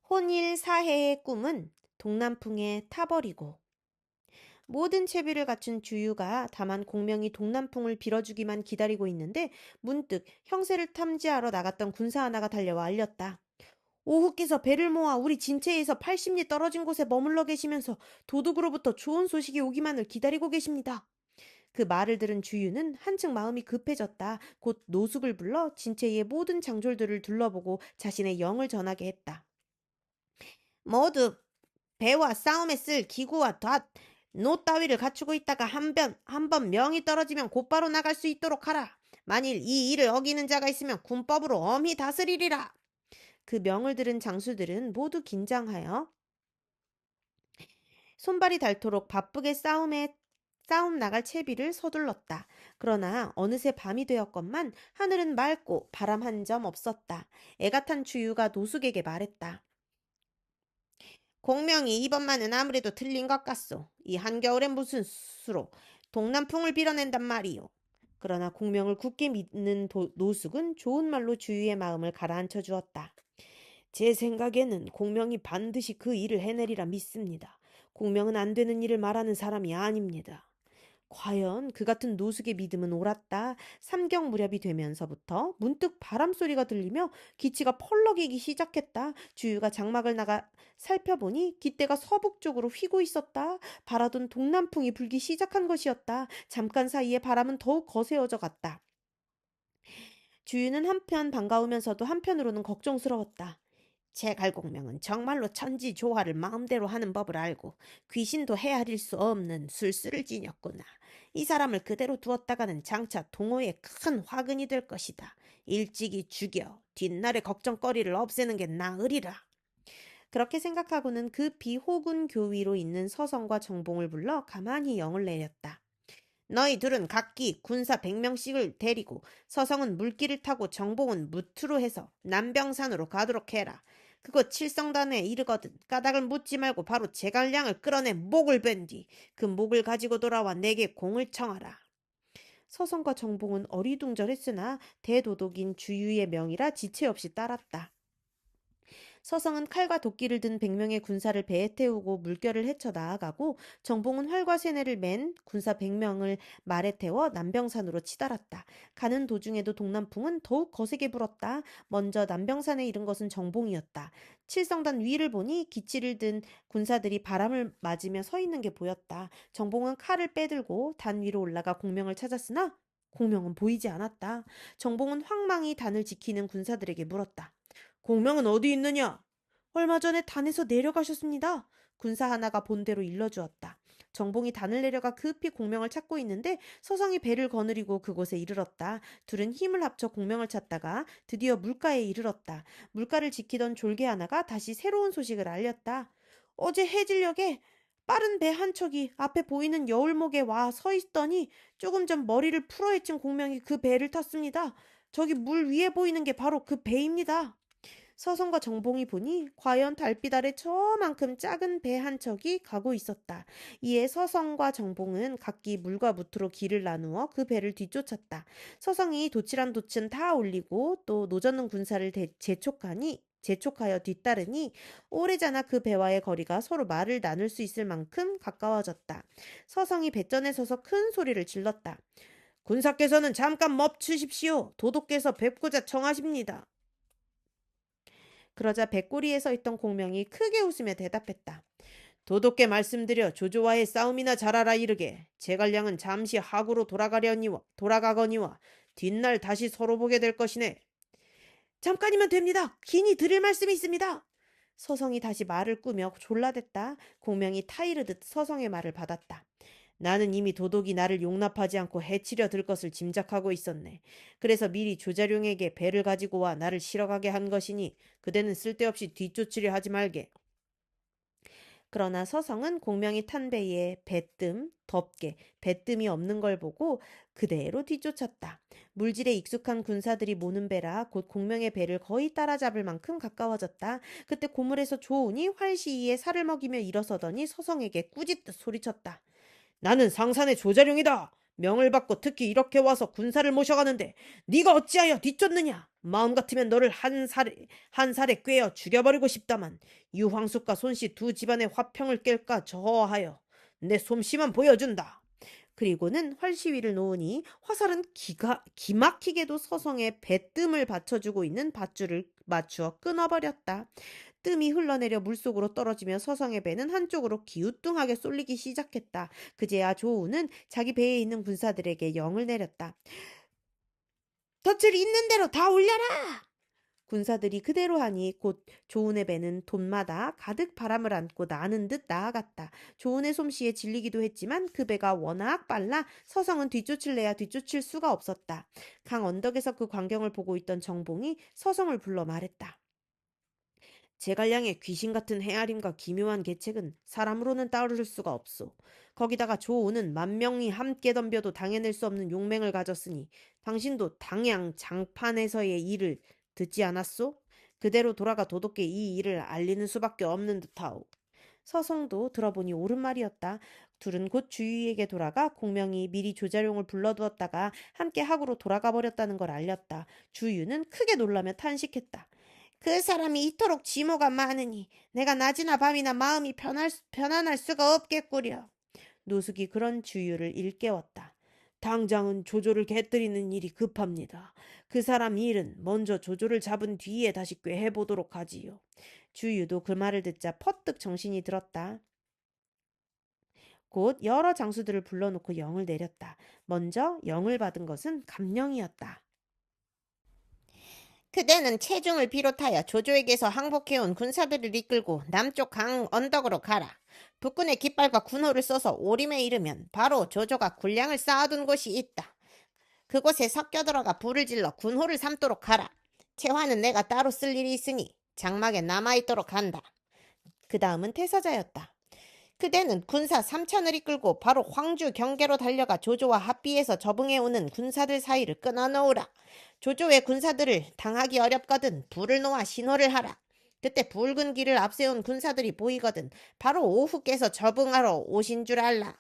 혼일사해의 꿈은 동남풍에 타버리고. 모든 채비를 갖춘 주유가 다만 공명이 동남풍을 빌어주기만 기다리고 있는데 문득 형세를 탐지하러 나갔던 군사 하나가 달려와 알렸다. 오후께서 배를 모아 우리 진체에서 80리 떨어진 곳에 머물러 계시면서 도둑으로부터 좋은 소식이 오기만을 기다리고 계십니다. 그 말을 들은 주유는 한층 마음이 급해졌다. 곧 노숙을 불러 진체의 모든 장졸들을 둘러보고 자신의 영을 전하게 했다. 모두 배와 싸움에 쓸 기구와 노 따위를 갖추고 있다가 한 번 명이 떨어지면 곧바로 나갈 수 있도록 하라. 만일 이 일을 어기는 자가 있으면 군법으로 엄히 다스리리라. 그 명을 들은 장수들은 모두 긴장하여 손발이 닳도록 바쁘게 싸움 나갈 채비를 서둘렀다. 그러나 어느새 밤이 되었건만 하늘은 맑고 바람 한 점 없었다. 애가 탄 주유가 노숙에게 말했다. 공명이 이번만은 아무래도 틀린 것 같소. 이 한겨울엔 무슨 수로 동남풍을 빌어낸단 말이오. 그러나 공명을 굳게 믿는 노숙은 좋은 말로 주유의 마음을 가라앉혀 주었다. 제 생각에는 공명이 반드시 그 일을 해내리라 믿습니다. 공명은 안 되는 일을 말하는 사람이 아닙니다. 과연 그 같은 노숙의 믿음은 옳았다. 삼경 무렵이 되면서부터 문득 바람 소리가 들리며 기치가 펄럭이기 시작했다. 주유가 장막을 나가 살펴보니 깃대가 서북 쪽으로 휘고 있었다. 바라던 동남풍이 불기 시작한 것이었다. 잠깐 사이에 바람은 더욱 거세어져 갔다. 주유는 한편 반가우면서도 한편으로는 걱정스러웠다. 제갈공명은 정말로 천지조화를 마음대로 하는 법을 알고 귀신도 헤아릴 수 없는 술수를 지녔구나. 이 사람을 그대로 두었다가는 장차 동호에 큰 화근이 될 것이다. 일찍이 죽여 뒷날의 걱정거리를 없애는 게 나으리라. 그렇게 생각하고는 그 비호군 교위로 있는 서성과 정봉을 불러 가만히 영을 내렸다. 너희 둘은 각기 군사 100명씩을 데리고 서성은 물길을 타고 정봉은 무트로 해서 남병산으로 가도록 해라. 그곳 칠성단에 이르거든 까닭을 묻지 말고 바로 제갈량을 끌어내 목을 벤 뒤 그 목을 가지고 돌아와 내게 공을 청하라. 서성과 정봉은 어리둥절했으나 대도독인 주유의 명이라 지체 없이 따랐다. 서성은 칼과 도끼를 든 100명의 군사를 배에 태우고 물결을 헤쳐 나아가고 정봉은 활과 세뇌를 맨 군사 100명을 말에 태워 남병산으로 치달았다. 가는 도중에도 동남풍은 더욱 거세게 불었다. 먼저 남병산에 이른 것은 정봉이었다. 칠성단 위를 보니 기치를 든 군사들이 바람을 맞으며 서 있는 게 보였다. 정봉은 칼을 빼들고 단 위로 올라가 공명을 찾았으나 공명은 보이지 않았다. 정봉은 황망히 단을 지키는 군사들에게 물었다. 공명은 어디 있느냐? 얼마 전에 단에서 내려가셨습니다. 군사 하나가 본대로 일러주었다. 정봉이 단을 내려가 급히 공명을 찾고 있는데 서성이 배를 거느리고 그곳에 이르렀다. 둘은 힘을 합쳐 공명을 찾다가 드디어 물가에 이르렀다. 물가를 지키던 졸개 하나가 다시 새로운 소식을 알렸다. 어제 해질녘에 빠른 배 한 척이 앞에 보이는 여울목에 와 서 있더니 조금 전 머리를 풀어헤친 공명이 그 배를 탔습니다. 저기 물 위에 보이는 게 바로 그 배입니다. 서성과 정봉이 보니 과연 달빛 아래 저만큼 작은 배 한 척이 가고 있었다. 이에 서성과 정봉은 각기 물과 무트로 길을 나누어 그 배를 뒤쫓았다. 서성이 도치란 도친 다 올리고 또 노젓는 군사를 재촉하여 뒤따르니 오래잖아 그 배와의 거리가 서로 말을 나눌 수 있을 만큼 가까워졌다. 서성이 배전에 서서 큰 소리를 질렀다. 군사께서는 잠깐 멈추십시오. 도독께서 뵙고자 청하십니다. 그러자 배꼬리에 서 있던 공명이 크게 웃으며 대답했다. 도독께 말씀드려 조조와의 싸움이나 잘하라 이르게 제갈량은 잠시 하구로 돌아가거니와 뒷날 다시 서로 보게 될 것이네. 잠깐이면 됩니다. 긴히 드릴 말씀이 있습니다. 서성이 다시 말을 꾸며 졸라댔다. 공명이 타이르듯 서성의 말을 받았다. 나는 이미 도독이 나를 용납하지 않고 해치려 들 것을 짐작하고 있었네. 그래서 미리 조자룡에게 배를 가지고 와 나를 실어가게 한 것이니 그대는 쓸데없이 뒤쫓으려 하지 말게. 그러나 서성은 공명이 탄 배에 배뜸이 없는 걸 보고 그대로 뒤쫓았다. 물질에 익숙한 군사들이 모는 배라 곧 공명의 배를 거의 따라잡을 만큼 가까워졌다. 그때 고물에서 조운이 활시위에 살을 먹이며 일어서더니 서성에게 꾸짖듯 소리쳤다. 나는 상산의 조자룡이다. 명을 받고 특히 이렇게 와서 군사를 모셔가는데 네가 어찌하여 뒤쫓느냐? 마음 같으면 너를 한 살에 꿰어 죽여버리고 싶다만 유황숙과 손씨 두 집안의 화평을 깰까 저하여 내 솜씨만 보여준다. 그리고는 활시위를 놓으니 화살은 기막히게도 서성에 배뜸을 받쳐주고 있는 밧줄을 맞추어 끊어버렸다. 뜸이 흘러내려 물속으로 떨어지며 서성의 배는 한쪽으로 기우뚱하게 쏠리기 시작했다. 그제야 조우는 자기 배에 있는 군사들에게 영을 내렸다. 덫을 있는 대로 다 올려라! 군사들이 그대로 하니 곧 조은의 배는 돛마다 가득 바람을 안고 나는 듯 나아갔다. 조은의 솜씨에 질리기도 했지만 그 배가 워낙 빨라 서성은 뒤쫓을래야 뒤쫓을 수가 없었다. 강 언덕에서 그 광경을 보고 있던 정봉이 서성을 불러 말했다. 제갈량의 귀신 같은 헤아림과 기묘한 계책은 사람으로는 따를 수가 없소. 거기다가 조우는 만 명이 함께 덤벼도 당해낼 수 없는 용맹을 가졌으니 당신도 당양 장판에서의 일을 듣지 않았소? 그대로 돌아가 도독게 이 일을 알리는 수밖에 없는 듯하오. 서성도 들어보니 옳은 말이었다. 둘은 곧 주유에게 돌아가 공명이 미리 조자룡을 불러두었다가 함께 학으로 돌아가 버렸다는 걸 알렸다. 주유는 크게 놀라며 탄식했다. 그 사람이 이토록 지모가 많으니 내가 낮이나 밤이나 마음이 편안할 수가 없겠구려. 노숙이 그런 주유를 일깨웠다. 당장은 조조를 곁들이는 일이 급합니다. 그 사람 일은 먼저 조조를 잡은 뒤에 다시 꾀해보도록 하지요. 주유도 그 말을 듣자 퍼뜩 정신이 들었다. 곧 여러 장수들을 불러놓고 영을 내렸다. 먼저 영을 받은 것은 감령이었다. 그대는 체중을 비롯하여 조조에게서 항복해온 군사들을 이끌고 남쪽 강 언덕으로 가라. 북군의 깃발과 군호를 써서 오림에 이르면 바로 조조가 군량을 쌓아둔 곳이 있다. 그곳에 섞여 들어가 불을 질러 군호를 삼도록 하라. 채화는 내가 따로 쓸 일이 있으니 장막에 남아있도록 한다. 그 다음은 태서자였다. 그대는 군사 3천을 이끌고 바로 황주 경계로 달려가 조조와 합비해서 접응해오는 군사들 사이를 끊어놓으라. 조조의 군사들을 당하기 어렵거든 불을 놓아 신호를 하라. 그때 붉은 길을 앞세운 군사들이 보이거든 바로 오후 깨서 접응하러 오신 줄 알라.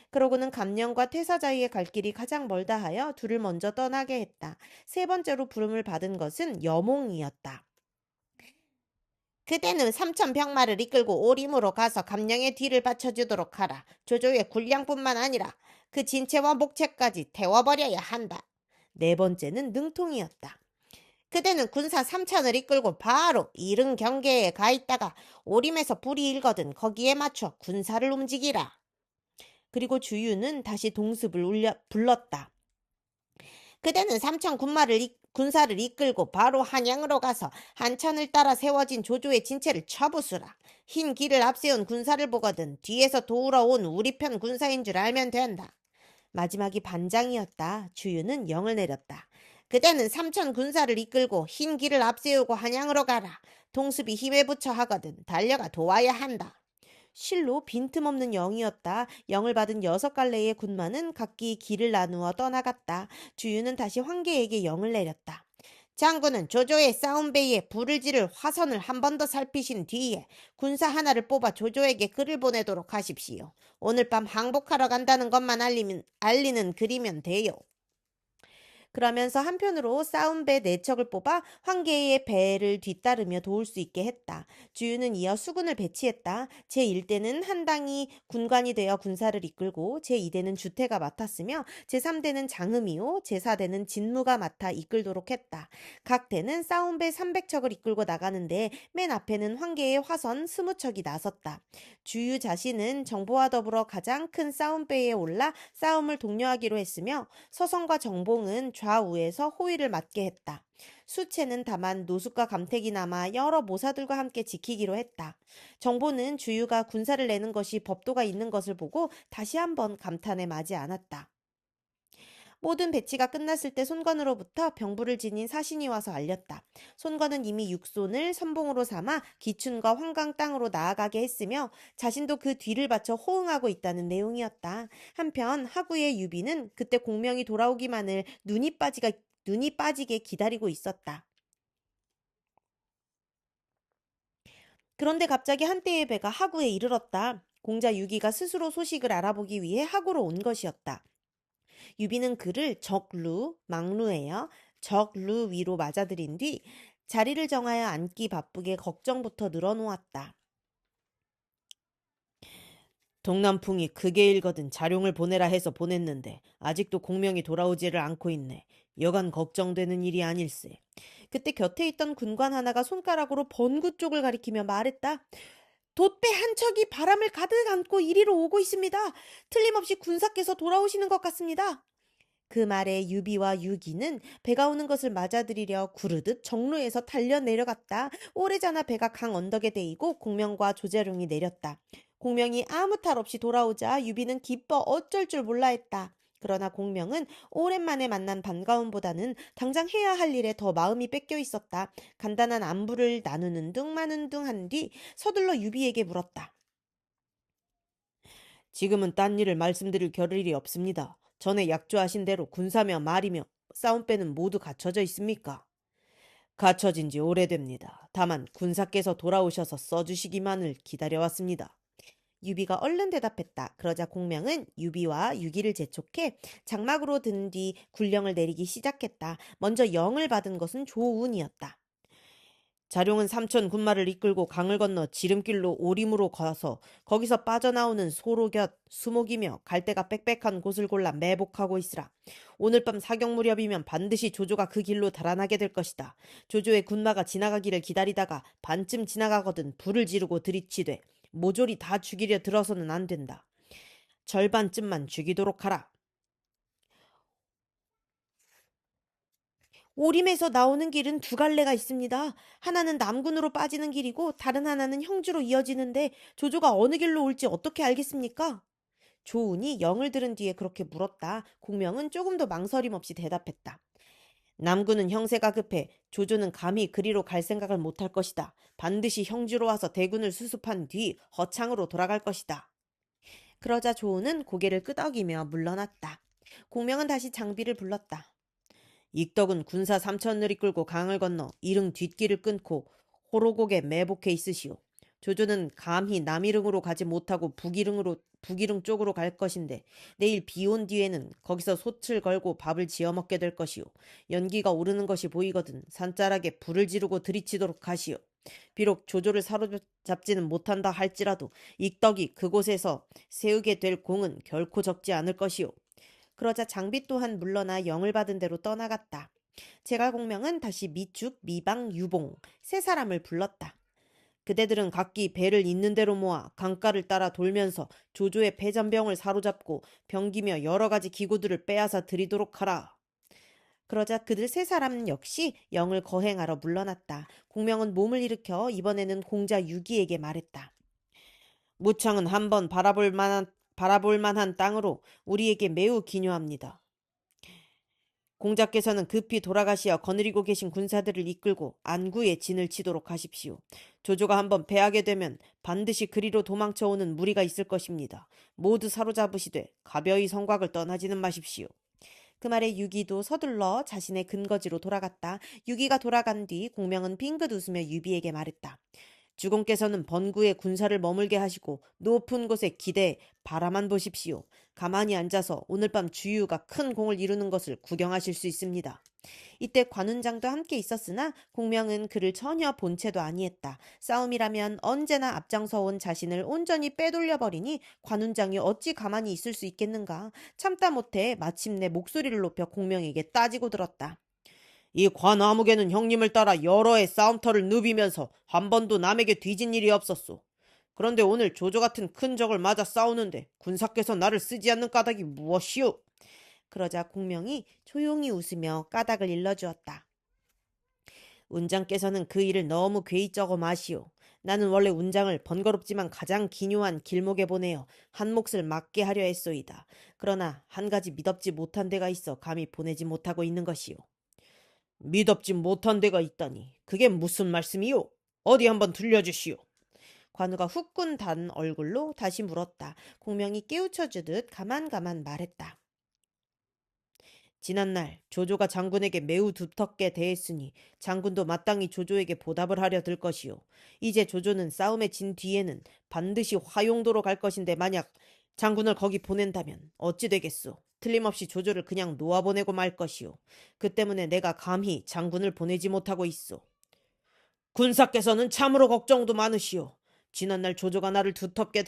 그러고는 감령과 태사자의 갈 길이 가장 멀다 하여 둘을 먼저 떠나게 했다. 세 번째로 부름을 받은 것은 여몽이었다. 그대는 3천 병마를 이끌고 오림으로 가서 감령의 뒤를 받쳐주도록 하라. 조조의 군량뿐만 아니라 그 진체와 목체까지 태워버려야 한다. 네 번째는 능통이었다. 그대는 군사 3천을 이끌고 바로 이른 경계에 가 있다가 오림에서 불이 일거든 거기에 맞춰 군사를 움직이라. 그리고 주유는 다시 동습을 불렀다. 그대는 3천 군사를 이끌고 바로 한양으로 가서 한천을 따라 세워진 조조의 진체를 쳐부수라. 흰 길을 앞세운 군사를 보거든 뒤에서 도우러 온 우리 편 군사인 줄 알면 된다. 마지막이 반장이었다. 주유는 영을 내렸다. 그대는 3천 군사를 이끌고 흰 길을 앞세우고 한양으로 가라. 동습이 힘에 붙여 하거든 달려가 도와야 한다. 실로 빈틈없는 영이었다. 영을 받은 6갈래의 군마는 각기 길을 나누어 떠나갔다. 주유는 다시 황계에게 영을 내렸다. 장군은 조조의 싸움배에 불을 지를 화선을 한 번 더 살피신 뒤에 군사 하나를 뽑아 조조에게 글을 보내도록 하십시오. 오늘 밤 항복하러 간다는 것만 알리는 글이면 돼요. 그러면서 한편으로 싸움배 4척을 뽑아 황계의 배를 뒤따르며 도울 수 있게 했다. 주유는 이어 수군을 배치했다. 제1대는 한당이 군관이 되어 군사를 이끌고 제2대는 주태가 맡았으며 제3대는 장음이요 제4대는 진무가 맡아 이끌도록 했다. 각 대는 싸움배 300척을 이끌고 나가는데 맨 앞에는 황계의 화선 20척이 나섰다. 주유 자신은 정보와 더불어 가장 큰 싸움배에 올라 싸움을 독려하기로 했으며 서성과 정봉은 좌우에서 호위를 맡게 했다. 수채는 다만 노숙과 감택이 남아 여러 모사들과 함께 지키기로 했다. 정보는 주유가 군사를 내는 것이 법도가 있는 것을 보고 다시 한번 감탄에 마지 않았다. 모든 배치가 끝났을 때 손관으로부터 병부를 지닌 사신이 와서 알렸다. 손관은 이미 육손을 선봉으로 삼아 기춘과 황강 땅으로 나아가게 했으며 자신도 그 뒤를 바쳐 호응하고 있다는 내용이었다. 한편 하구의 유비는 그때 공명이 돌아오기만을 눈이 빠지게 기다리고 있었다. 그런데 갑자기 한때의 배가 하구에 이르렀다. 공자 유기가 스스로 소식을 알아보기 위해 하구로 온 것이었다. 유비는 그를 적루, 망루예요. 적루 위로 맞아들인 뒤 자리를 정하여 앉기 바쁘게 걱정부터 늘어놓았다. 동남풍이 크게 읽거든 자룡을 보내라 해서 보냈는데 아직도 공명이 돌아오지를 않고 있네. 여간 걱정되는 일이 아닐세. 그때 곁에 있던 군관 하나가 손가락으로 번구 쪽을 가리키며 말했다. 돛배 한 척이 바람을 가득 안고 이리로 오고 있습니다. 틀림없이 군사께서 돌아오시는 것 같습니다. 그 말에 유비와 유기는 배가 오는 것을 맞아들이려 구르듯 정루에서 달려 내려갔다. 오래전에 배가 강 언덕에 대이고 공명과 조자룡이 내렸다. 공명이 아무 탈 없이 돌아오자 유비는 기뻐 어쩔 줄 몰라 했다. 그러나 공명은 오랜만에 만난 반가움보다는 당장 해야 할 일에 더 마음이 뺏겨 있었다. 간단한 안부를 나누는 둥 마는 둥 한 뒤 서둘러 유비에게 물었다. 지금은 딴 일을 말씀드릴 겨를이 없습니다. 전에 약조하신 대로 군사며 말이며 싸움빼는 모두 갖춰져 있습니까? 갖춰진 지 오래됩니다. 다만 군사께서 돌아오셔서 써주시기만을 기다려왔습니다. 유비가 얼른 대답했다. 그러자 공명은 유비와 유기를 재촉해 장막으로 든 뒤 군령을 내리기 시작했다. 먼저 영을 받은 것은 조운이었다. 자룡은 삼천 군마를 이끌고 강을 건너 지름길로 오림으로 가서 거기서 빠져나오는 소로 곁 수목이며 갈대가 빽빽한 곳을 골라 매복하고 있으라. 오늘 밤 사격 무렵이면 반드시 조조가 그 길로 달아나게 될 것이다. 조조의 군마가 지나가기를 기다리다가 반쯤 지나가거든 불을 지르고 들이치되 모조리 다 죽이려 들어서는 안 된다. 절반쯤만 죽이도록 하라. 오림에서 나오는 길은 두 갈래가 있습니다. 하나는 남군으로 빠지는 길이고 다른 하나는 형주로 이어지는데 조조가 어느 길로 올지 어떻게 알겠습니까? 조운이 영을 들은 뒤에 그렇게 물었다. 공명은 조금도 망설임 없이 대답했다. 남군은 형세가 급해 조조는 감히 그리로 갈 생각을 못할 것이다. 반드시 형주로 와서 대군을 수습한 뒤 허창으로 돌아갈 것이다. 그러자 조운은 고개를 끄덕이며 물러났다. 공명은 다시 장비를 불렀다. 익덕은 군사 3천을 이끌고 강을 건너 이릉 뒷길을 끊고 호로곡에 매복해 있으시오. 조조는 감히 남이릉으로 가지 못하고 북이릉 쪽으로 갈 것인데 내일 비 온 뒤에는 거기서 솥을 걸고 밥을 지어 먹게 될 것이오. 연기가 오르는 것이 보이거든 산자락에 불을 지르고 들이치도록 하시오. 비록 조조를 사로잡지는 못한다 할지라도 익덕이 그곳에서 세우게 될 공은 결코 적지 않을 것이오. 그러자 장비 또한 물러나 영을 받은 대로 떠나갔다. 제갈공명은 다시 미축, 미방, 유봉 세 사람을 불렀다. 그대들은 각기 배를 있는 대로 모아 강가를 따라 돌면서 조조의 패잔병을 사로잡고 병기며 여러 가지 기구들을 빼앗아 들이도록 하라. 그러자 그들 세 사람 역시 영을 거행하러 물러났다. 공명은 몸을 일으켜 이번에는 공자 유기에게 말했다. 무창은 한번 바라볼 만한 땅으로 우리에게 매우 기묘합니다. 공자께서는 급히 돌아가시어 거느리고 계신 군사들을 이끌고 안구에 진을 치도록 하십시오. 조조가 한번 패하게 되면 반드시 그리로 도망쳐오는 무리가 있을 것입니다. 모두 사로잡으시되 가벼이 성곽을 떠나지는 마십시오. 그 말에 유기도 서둘러 자신의 근거지로 돌아갔다. 유기가 돌아간 뒤 공명은 빙긋 웃으며 유비에게 말했다. 주공께서는 번구에 군사를 머물게 하시고 높은 곳에 기대 바라만 보십시오. 가만히 앉아서 오늘 밤 주유가 큰 공을 이루는 것을 구경하실 수 있습니다. 이때 관운장도 함께 있었으나 공명은 그를 전혀 본 채도 아니했다. 싸움이라면 언제나 앞장서온 자신을 온전히 빼돌려버리니 관운장이 어찌 가만히 있을 수 있겠는가. 참다 못해 마침내 목소리를 높여 공명에게 따지고 들었다. 이 관아무개는 형님을 따라 여러 해 싸움터를 누비면서 한 번도 남에게 뒤진 일이 없었소. 그런데 오늘 조조 같은 큰 적을 맞아 싸우는데 군사께서 나를 쓰지 않는 까닭이 무엇이오? 그러자 공명이 조용히 웃으며 까닭을 일러주었다. 운장께서는 그 일을 너무 괴이 쩍어 마시오. 나는 원래 운장을 번거롭지만 가장 기묘한 길목에 보내어 한 몫을 맡게 하려 했소이다. 그러나 한 가지 미덥지 못한 데가 있어 감히 보내지 못하고 있는 것이오. 미덥지 못한 데가 있다니 그게 무슨 말씀이오? 어디 한번 들려주시오. 관우가 후끈 단 얼굴로 다시 물었다. 공명이 깨우쳐주듯 가만가만 말했다. 지난날 조조가 장군에게 매우 두텁게 대했으니 장군도 마땅히 조조에게 보답을 하려 들 것이오. 이제 조조는 싸움에 진 뒤에는 반드시 화용도로 갈 것인데 만약 장군을 거기 보낸다면 어찌 되겠소? 틀림없이 조조를 그냥 놓아보내고 말 것이오. 그 때문에 내가 감히 장군을 보내지 못하고 있어. 군사께서는 참으로 걱정도 많으시오. 지난날 조조가 나를 두텁게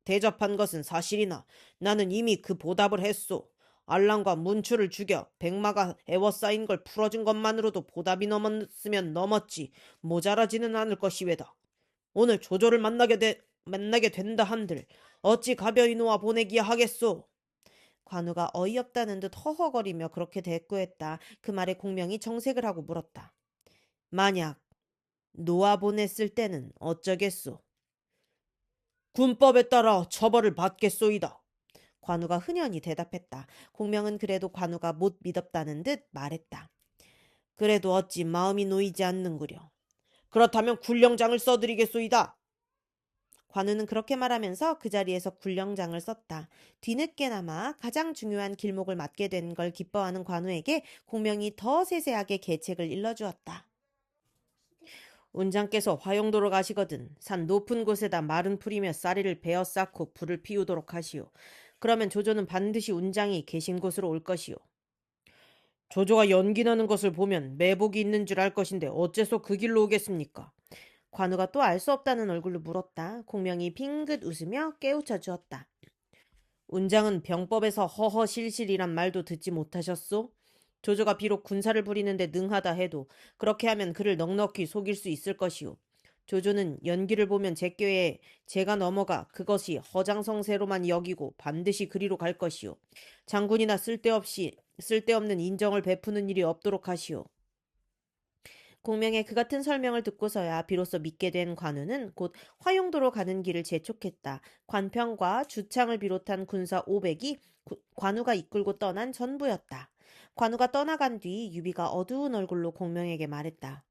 대접한 것은 사실이나 나는 이미 그 보답을 했소. 알랑과 문추를 죽여 백마가 애워싸인 걸 풀어준 것만으로도 보답이 넘었으면 넘었지 모자라지는 않을 것이외다. 오늘 조조를 만나게 된다 한들 어찌 가벼이 놓아 보내기야 하겠소. 관우가 어이없다는 듯 허허거리며 그렇게 대꾸했다. 그 말에 공명이 정색을 하고 물었다. 만약 놓아 보냈을 때는 어쩌겠소? 군법에 따라 처벌을 받겠소이다. 관우가 흔연히 대답했다. 공명은 그래도 관우가 못 믿었다는 듯 말했다. 그래도 어찌 마음이 놓이지 않는구려. 그렇다면 굴령장을 써드리겠소이다. 관우는 그렇게 말하면서 그 자리에서 굴령장을 썼다. 뒤늦게나마 가장 중요한 길목을 맡게 된 걸 기뻐하는 관우에게 공명이 더 세세하게 계책을 일러주었다. 운장께서 화용도로 가시거든 산 높은 곳에다 마른 풀이며 쌀이를 베어 쌓고 불을 피우도록 하시오. 그러면 조조는 반드시 운장이 계신 곳으로 올 것이오. 조조가 연기나는 것을 보면 매복이 있는 줄 알 것인데 어째서 그 길로 오겠습니까? 관우가 또 알 수 없다는 얼굴로 물었다. 공명이 빙긋 웃으며 깨우쳐 주었다. 운장은 병법에서 허허실실이란 말도 듣지 못하셨소? 조조가 비록 군사를 부리는데 능하다 해도 그렇게 하면 그를 넉넉히 속일 수 있을 것이오. 조조는 연기를 보면 제껴에 제가 넘어가 그것이 허장성세로만 여기고 반드시 그리로 갈 것이오. 장군이나 쓸데없는 인정을 베푸는 일이 없도록 하시오. 공명의 그 같은 설명을 듣고서야 비로소 믿게 된 관우는 곧 화용도로 가는 길을 재촉했다. 관평과 주창을 비롯한 군사 500이 관우가 이끌고 떠난 전부였다. 관우가 떠나간 뒤 유비가 어두운 얼굴로 공명에게 말했다.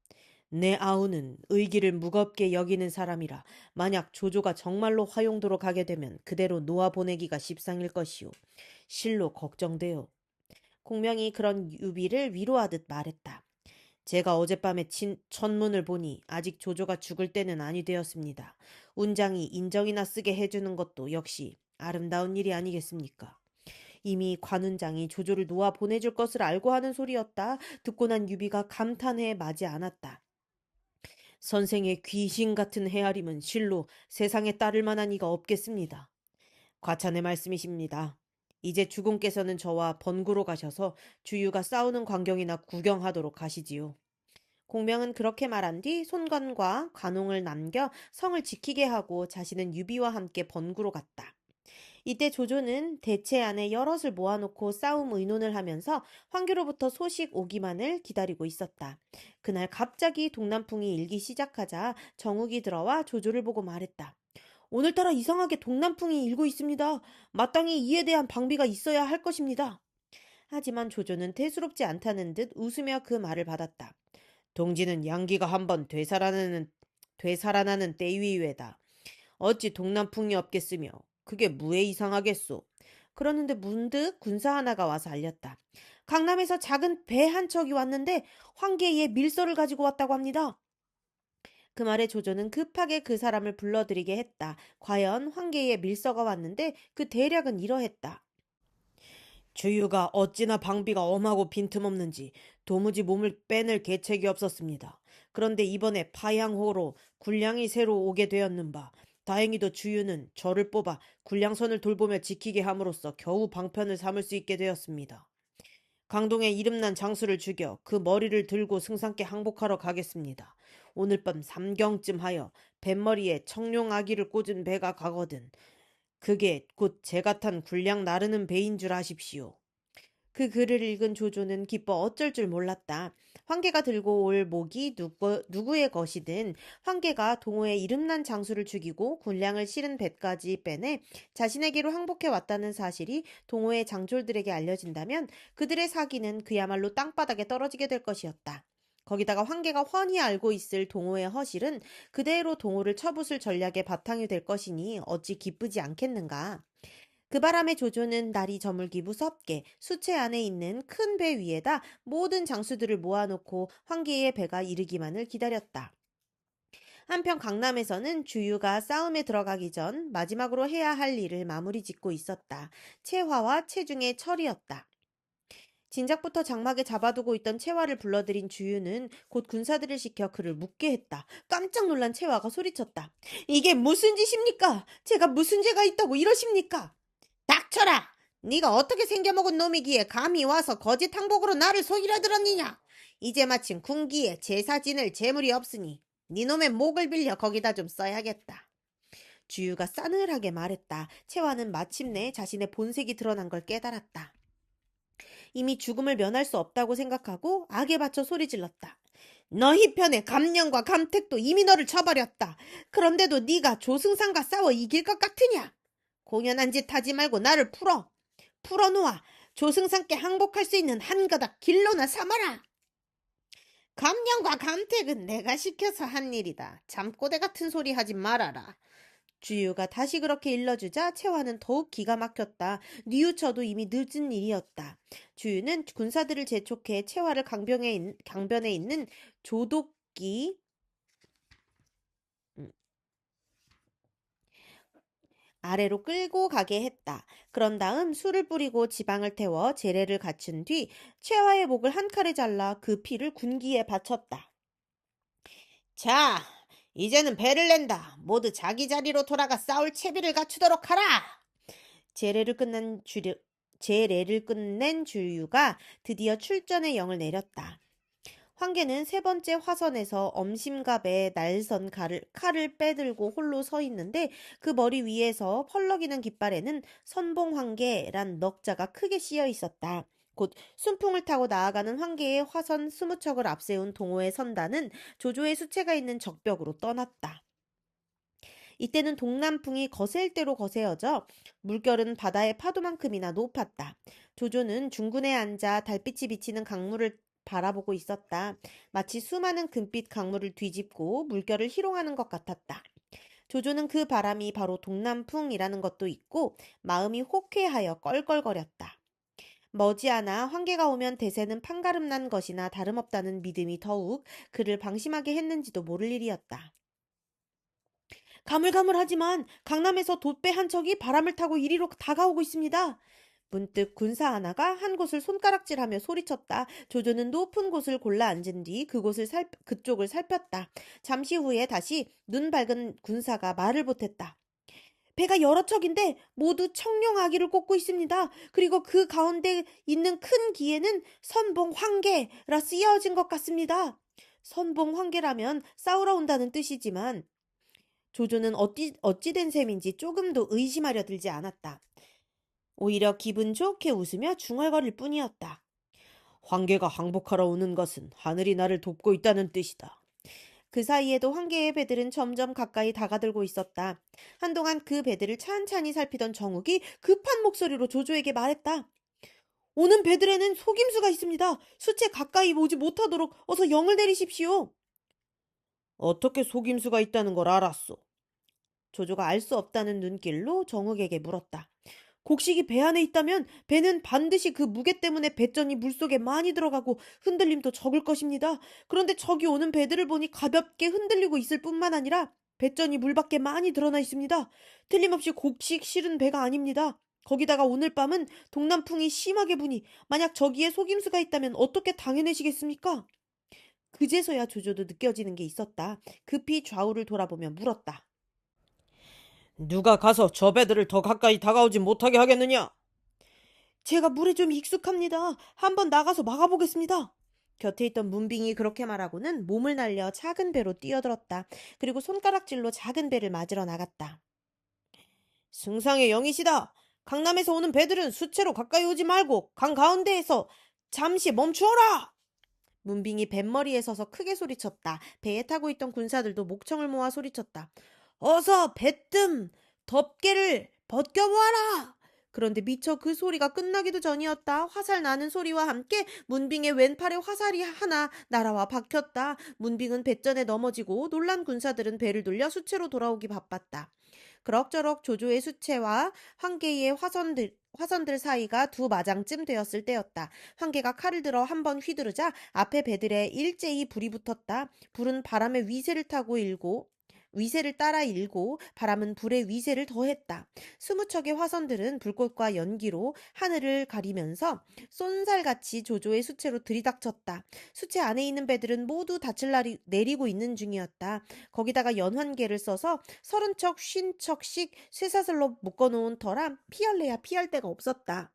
내 아우는 의기를 무겁게 여기는 사람이라 만약 조조가 정말로 화용도로 가게 되면 그대로 놓아보내기가 십상일 것이오. 실로 걱정돼요. 공명이 그런 유비를 위로하듯 말했다. 제가 어젯밤에 천문을 보니 아직 조조가 죽을 때는 아니 되었습니다. 운장이 인정이나 쓰게 해주는 것도 역시 아름다운 일이 아니겠습니까? 이미 관운장이 조조를 놓아 보내줄 것을 알고 하는 소리였다. 듣고 난 유비가 감탄해 마지 않았다. 선생의 귀신 같은 헤아림은 실로 세상에 따를 만한 이가 없겠습니다. 과찬의 말씀이십니다. 이제 주공께서는 저와 번구로 가셔서 주유가 싸우는 광경이나 구경하도록 하시지요. 공명은 그렇게 말한 뒤 손관과 관홍을 남겨 성을 지키게 하고 자신은 유비와 함께 번구로 갔다. 이때 조조는 대체 안에 여럿을 모아놓고 싸움 의논을 하면서 황교로부터 소식 오기만을 기다리고 있었다. 그날 갑자기 동남풍이 일기 시작하자 정욱이 들어와 조조를 보고 말했다. 오늘따라 이상하게 동남풍이 일고 있습니다. 마땅히 이에 대한 방비가 있어야 할 것입니다. 하지만 조조는 대수롭지 않다는 듯 웃으며 그 말을 받았다. 동지는 양기가 한번 되살아나는 때위외다. 어찌 동남풍이 없겠으며 그게 무에 이상하겠소. 그러는데 문득 군사 하나가 와서 알렸다. 강남에서 작은 배 한 척이 왔는데 황계의 밀서를 가지고 왔다고 합니다. 그 말에 조조는 급하게 그 사람을 불러들이게 했다. 과연 황계의 밀서가 왔는데 그 대략은 이러했다. 주유가 어찌나 방비가 엄하고 빈틈없는지 도무지 몸을 빼낼 계책이 없었습니다. 그런데 이번에 파양호로 군량이 새로 오게 되었는 바 다행히도 주유는 저를 뽑아 군량선을 돌보며 지키게 함으로써 겨우 방편을 삼을 수 있게 되었습니다. 강동에 이름난 장수를 죽여 그 머리를 들고 승상께 항복하러 가겠습니다. 오늘 밤 삼경쯤 하여 뱃머리에 청룡 아기를 꽂은 배가 가거든. 그게 곧 제가 탄 군량 나르는 배인 줄 아십시오. 그 글을 읽은 조조는 기뻐 어쩔 줄 몰랐다. 황계가 들고 올 목이 누구의 것이든 황계가 동호에 이름난 장수를 죽이고 군량을 실은 배까지 빼내 자신에게로 항복해 왔다는 사실이 동호의 장졸들에게 알려진다면 그들의 사기는 그야말로 땅바닥에 떨어지게 될 것이었다. 거기다가 황계가 훤히 알고 있을 동호의 허실은 그대로 동호를 쳐부술 전략의 바탕이 될 것이니 어찌 기쁘지 않겠는가. 그 바람에 조조는 날이 저물기 무섭게 수채 안에 있는 큰 배 위에다 모든 장수들을 모아놓고 황계의 배가 이르기만을 기다렸다. 한편 강남에서는 주유가 싸움에 들어가기 전 마지막으로 해야 할 일을 마무리 짓고 있었다. 채화와 채중의 철이었다. 진작부터 장막에 잡아두고 있던 채화를 불러들인 주유는 곧 군사들을 시켜 그를 묻게 했다. 깜짝 놀란 채화가 소리쳤다. 이게 무슨 짓입니까? 제가 무슨 죄가 있다고 이러십니까? 닥쳐라! 네가 어떻게 생겨먹은 놈이기에 감히 와서 거짓 항복으로 나를 속이려 들었느냐? 이제 마침 군기에 제사 지낼 재물이 없으니 네 놈의 목을 빌려 거기다 좀 써야겠다. 주유가 싸늘하게 말했다. 채화는 마침내 자신의 본색이 드러난 걸 깨달았다. 이미 죽음을 면할 수 없다고 생각하고 악에 받쳐 소리질렀다. 너희 편의 감령과 감택도 이미 너를 쳐버렸다. 그런데도 네가 조승상과 싸워 이길 것 같으냐? 공연한 짓 하지 말고 나를 풀어놓아 조승상께 항복할 수 있는 한 가닥 길로나 삼아라. 감령과 감택은 내가 시켜서 한 일이다. 잠꼬대 같은 소리 하지 말아라. 주유가 다시 그렇게 일러주자 채화는 더욱 기가 막혔다. 뉘우쳐도 이미 늦은 일이었다. 주유는 군사들을 재촉해 채화를 강변에 있는 조독기 아래로 끌고 가게 했다. 그런 다음 술을 뿌리고 지방을 태워 제례를 갖춘 뒤 채화의 목을 한 칼에 잘라 그 피를 군기에 바쳤다. 자, 이제는 배를 낸다. 모두 자기 자리로 돌아가 싸울 채비를 갖추도록 하라. 제례를 끝낸 주유가 드디어 출전의 영을 내렸다. 황계는 세 번째 화선에서 엄심갑에 날선 칼을 빼들고 홀로 서 있는데 그 머리 위에서 펄럭이는 깃발에는 선봉황계란 넉자가 크게 씌어 있었다. 곧 순풍을 타고 나아가는 황계의 화선 20척을 앞세운 동호의 선단은 조조의 수체가 있는 적벽으로 떠났다. 이때는 동남풍이 거셀 대로 거세어져 물결은 바다의 파도만큼이나 높았다. 조조는 중군에 앉아 달빛이 비치는 강물을 바라보고 있었다. 마치 수많은 금빛 강물을 뒤집고 물결을 희롱하는 것 같았다. 조조는 그 바람이 바로 동남풍이라는 것도 있고 마음이 호쾌하여 껄껄거렸다. 머지않아 황계가 오면 대세는 판가름난 것이나 다름없다는 믿음이 더욱 그를 방심하게 했는지도 모를 일이었다. 가물가물하지만 강남에서 돛배 한 척이 바람을 타고 이리로 다가오고 있습니다. 문득 군사 하나가 한 곳을 손가락질하며 소리쳤다. 조조는 높은 곳을 골라 앉은 뒤 그쪽을 살폈다. 잠시 후에 다시 눈 밝은 군사가 말을 보탰다. 배가 여러 척인데 모두 청룡 아기를 꽂고 있습니다. 그리고 그 가운데 있는 큰 기에는 선봉 황계라 쓰여진 것 같습니다. 선봉 황계라면 싸우러 온다는 뜻이지만 조조는 어찌된 셈인지 조금도 의심하려 들지 않았다. 오히려 기분 좋게 웃으며 중얼거릴 뿐이었다. 황계가 항복하러 오는 것은 하늘이 나를 돕고 있다는 뜻이다. 그 사이에도 황계의 배들은 점점 가까이 다가들고 있었다. 한동안 그 배들을 찬찬히 살피던 정욱이 급한 목소리로 조조에게 말했다. 오는 배들에는 속임수가 있습니다. 수체 가까이 오지 못하도록 어서 영을 내리십시오. 어떻게 속임수가 있다는 걸 알았소? 조조가 알 수 없다는 눈길로 정욱에게 물었다. 곡식이 배 안에 있다면 배는 반드시 그 무게 때문에 배전이 물속에 많이 들어가고 흔들림도 적을 것입니다. 그런데 저기 오는 배들을 보니 가볍게 흔들리고 있을 뿐만 아니라 배전이 물 밖에 많이 드러나 있습니다. 틀림없이 곡식 실은 배가 아닙니다. 거기다가 오늘 밤은 동남풍이 심하게 부니 만약 저기에 속임수가 있다면 어떻게 당해내시겠습니까? 그제서야 조조도 느껴지는 게 있었다. 급히 좌우를 돌아보며 물었다. 누가 가서 저 배들을 더 가까이 다가오지 못하게 하겠느냐? 제가 물에 좀 익숙합니다. 한번 나가서 막아보겠습니다. 곁에 있던 문빙이 그렇게 말하고는 몸을 날려 작은 배로 뛰어들었다. 그리고 손가락질로 작은 배를 맞으러 나갔다. 승상의 영이시다. 강남에서 오는 배들은 수채로 가까이 오지 말고 강 가운데에서 잠시 멈추어라. 문빙이 뱃머리에 서서 크게 소리쳤다. 배에 타고 있던 군사들도 목청을 모아 소리쳤다. 어서 배뜸 덮개를 벗겨보아라. 그런데 미처 그 소리가 끝나기도 전이었다. 화살 나는 소리와 함께 문빙의 왼팔에 화살이 하나 날아와 박혔다. 문빙은 배전에 넘어지고 놀란 군사들은 배를 돌려 수채로 돌아오기 바빴다. 그럭저럭 조조의 수채와 황계의 화선들 사이가 두 마장쯤 되었을 때였다. 황계가 칼을 들어 한번 휘두르자 앞에 배들에 일제히 불이 붙었다. 불은 바람의 위세를 타고 일고 위세를 따라 일고 바람은 불의 위세를 더했다. 20척의 화선들은 불꽃과 연기로 하늘을 가리면서 쏜살같이 조조의 수체로 들이닥쳤다. 수체 안에 있는 배들은 모두 닻을 내리고 있는 중이었다. 거기다가 연환계를 써서 30척, 50척씩 쇠사슬로 묶어놓은 터라 피할래야 피할 데가 없었다.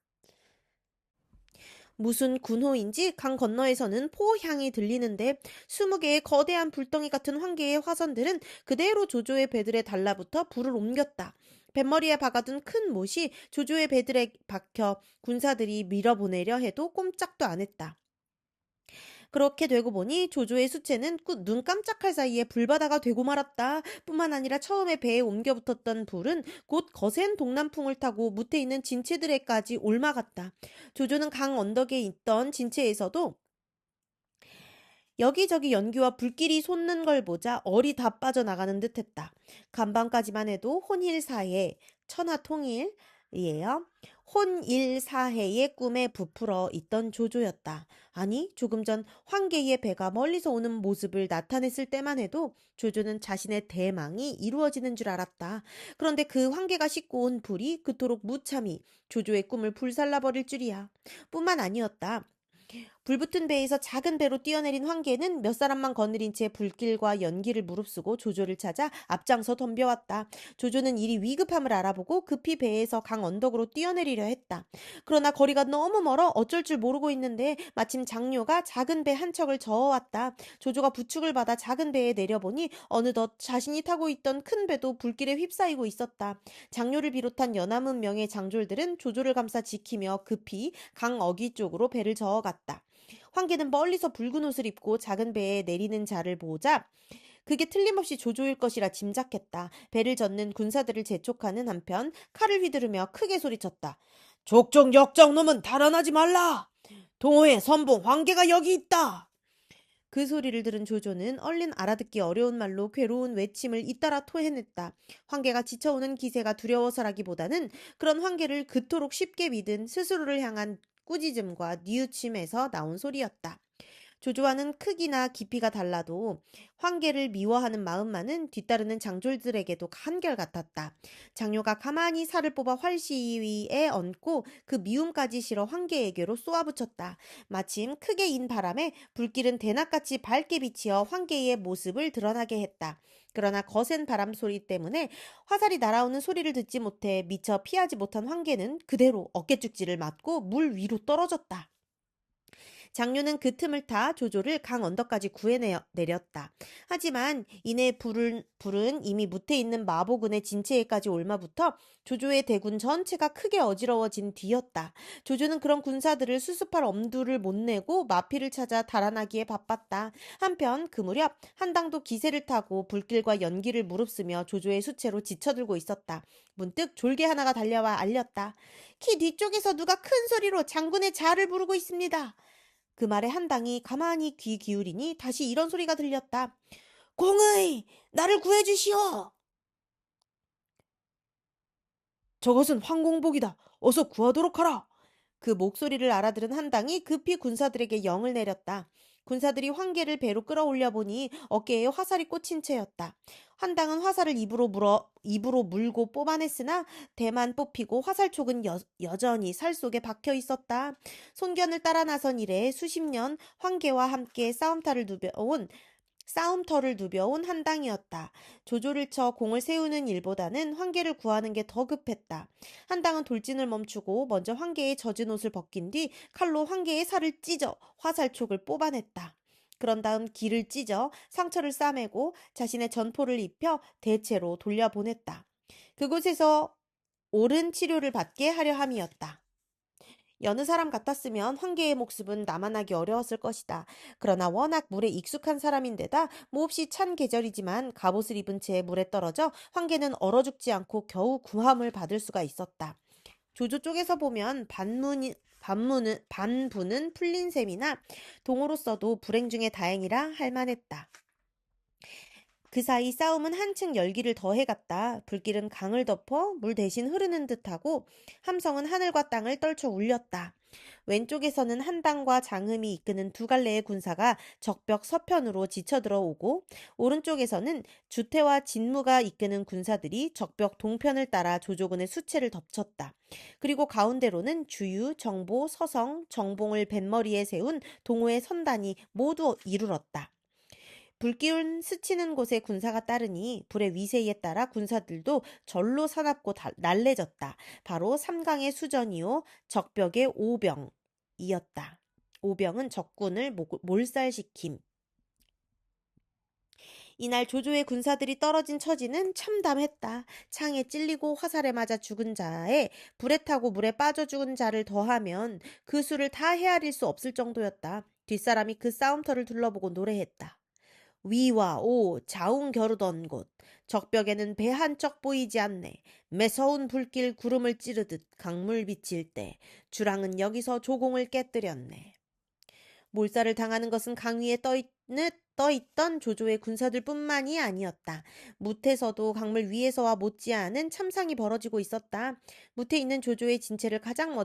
무슨 군호인지 강 건너에서는 포향이 들리는데 20개의 거대한 불덩이 같은 황개의 화선들은 그대로 조조의 배들에 달라붙어 불을 옮겼다. 뱃머리에 박아둔 큰 못이 조조의 배들에 박혀 군사들이 밀어보내려 해도 꼼짝도 안 했다. 그렇게 되고 보니 조조의 수체는 눈 깜짝할 사이에 불바다가 되고 말았다. 뿐만 아니라 처음에 배에 옮겨 붙었던 불은 곧 거센 동남풍을 타고 무태 있는 진체들에까지 옮아갔다. 조조는 강 언덕에 있던 진체에서도 여기저기 연기와 불길이 솟는 걸 보자 얼이 다 빠져나가는 듯했다. 간밤까지만 해도 혼일사해, 천하통일이에요. 혼일사해의 꿈에 부풀어 있던 조조였다. 아니, 조금 전 황계의 배가 멀리서 오는 모습을 나타냈을 때만 해도 조조는 자신의 대망이 이루어지는 줄 알았다. 그런데 그 황계가 싣고 온 불이 그토록 무참히 조조의 꿈을 불살라버릴 줄이야. 뿐만 아니었다. 불붙은 배에서 작은 배로 뛰어내린 황계는 몇 사람만 거느린 채 불길과 연기를 무릅쓰고 조조를 찾아 앞장서 덤벼왔다. 조조는 일이 위급함을 알아보고 급히 배에서 강 언덕으로 뛰어내리려 했다. 그러나 거리가 너무 멀어 어쩔 줄 모르고 있는데 마침 장료가 작은 배 한 척을 저어왔다. 조조가 부축을 받아 작은 배에 내려보니 어느덧 자신이 타고 있던 큰 배도 불길에 휩싸이고 있었다. 장료를 비롯한 연암은 명의 장졸들은 조조를 감싸 지키며 급히 강 어귀 쪽으로 배를 저어갔다. 황계는 멀리서 붉은 옷을 입고 작은 배에 내리는 자를 보자 그게 틀림없이 조조일 것이라 짐작했다. 배를 젓는 군사들을 재촉하는 한편 칼을 휘두르며 크게 소리쳤다. 족적 역적놈은 달아나지 말라! 동호회 선봉 황계가 여기 있다! 그 소리를 들은 조조는 얼른 알아듣기 어려운 말로 괴로운 외침을 잇따라 토해냈다. 황계가 지쳐오는 기세가 두려워서라기보다는 그런 황계를 그토록 쉽게 믿은 스스로를 향한 꾸짖음과 뉘우침에서 나온 소리였다. 조조와는 크기나 깊이가 달라도 황계를 미워하는 마음만은 뒤따르는 장졸들에게도 한결같았다. 장료가 가만히 살을 뽑아 활시위에 얹고 그 미움까지 실어 황계에게로 쏘아붙였다. 마침 크게 인 바람에 불길은 대낮같이 밝게 비치어 황계의 모습을 드러나게 했다. 그러나 거센 바람 소리 때문에 화살이 날아오는 소리를 듣지 못해 미처 피하지 못한 황계는 그대로 어깨축지를 맞고 물 위로 떨어졌다. 장료는 그 틈을 타 조조를 강 언덕까지 구해내렸다. 하지만 이내 불은 이미 무태 있는 마보군의 진체에까지 옮아붙어 조조의 대군 전체가 크게 어지러워진 뒤였다. 조조는 그런 군사들을 수습할 엄두를 못 내고 마피를 찾아 달아나기에 바빴다. 한편 그 무렵 한당도 기세를 타고 불길과 연기를 무릅쓰며 조조의 수체로 지쳐들고 있었다. 문득 졸개 하나가 달려와 알렸다. 키 뒤쪽에서 누가 큰 소리로 장군의 자를 부르고 있습니다. 그 말에 한당이 가만히 귀 기울이니 다시 이런 소리가 들렸다. 공의! 나를 구해주시오! 저것은 황공복이다. 어서 구하도록 하라. 그 목소리를 알아들은 한당이 급히 군사들에게 영을 내렸다. 군사들이 황계를 배로 끌어올려 보니 어깨에 화살이 꽂힌 채였다. 한당은 화살을 입으로 물고 뽑아냈으나 대만 뽑히고 화살촉은 여전히 살 속에 박혀 있었다. 손견을 따라 나선 이래 수십 년 황계와 함께 싸움터를 누벼온 한당이었다. 조조를 쳐 공을 세우는 일보다는 황계를 구하는 게 더 급했다. 한당은 돌진을 멈추고 먼저 황계의 젖은 옷을 벗긴 뒤 칼로 황계의 살을 찢어 화살촉을 뽑아냈다. 그런 다음 기를 찢어 상처를 싸매고 자신의 전포를 입혀 대체로 돌려보냈다. 그곳에서 옳은 치료를 받게 하려 함이었다. 여느 사람 같았으면 황계의 목숨은 남아나기 어려웠을 것이다. 그러나 워낙 물에 익숙한 사람인데다 몹시 찬 계절이지만 갑옷을 입은 채 물에 떨어져 황계는 얼어 죽지 않고 겨우 구함을 받을 수가 있었다. 조조 쪽에서 보면 반부는 풀린 셈이나 동으로서도 불행 중에 다행이라 할 만했다. 그 사이 싸움은 한층 열기를 더해갔다. 불길은 강을 덮어 물 대신 흐르는 듯하고 함성은 하늘과 땅을 떨쳐 울렸다. 왼쪽에서는 한당과 장흠이 이끄는 두 갈래의 군사가 적벽 서편으로 지쳐들어오고 오른쪽에서는 주태와 진무가 이끄는 군사들이 적벽 동편을 따라 조조군의 수체를 덮쳤다. 그리고 가운데로는 주유, 정보, 서성, 정봉을 뱃머리에 세운 동호의 선단이 모두 이르렀다. 불기운 스치는 곳에 군사가 따르니 불의 위세에 따라 군사들도 절로 사납고 날래졌다. 바로 삼강의 수전이요 적벽의 오병이었다. 오병은 적군을 몰살시킴. 이날 조조의 군사들이 떨어진 처지는 참담했다. 창에 찔리고 화살에 맞아 죽은 자에 불에 타고 물에 빠져 죽은 자를 더하면 그 수를 다 헤아릴 수 없을 정도였다. 뒷사람이 그 싸움터를 둘러보고 노래했다. 위와 오 자웅 겨루던 곳 적벽에는 배 한 쪽 보이지 않네. 매서운 불길 구름을 찌르듯 강물 비칠 때 주랑은 여기서 조공을 깨뜨렸네. 몰살을 당하는 것은 강 위에 떠있던 조조의 군사들뿐만이 아니었다. 무태서도 강물 위에서와 못지않은 참상이 벌어지고 있었다. 무태 있는 조조의 진체를 가장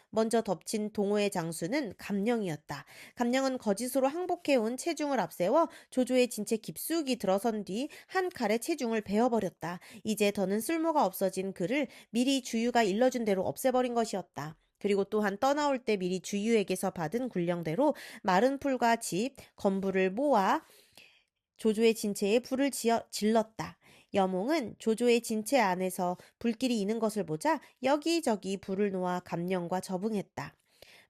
먼저 덮친 동호의 장수는 감령이었다. 감령은 거짓으로 항복해온 체중을 앞세워 조조의 진체 깊숙이 들어선 뒤 한 칼에 체중을 베어버렸다. 이제 더는 쓸모가 없어진 그를 미리 주유가 일러준 대로 없애버린 것이었다. 그리고 또한 떠나올 때 미리 주유에게서 받은 군령대로 마른 풀과 집, 건부를 모아 조조의 진체에 불을 질렀다. 여몽은 조조의 진체 안에서 불길이 있는 것을 보자 여기저기 불을 놓아 감령과 접응했다.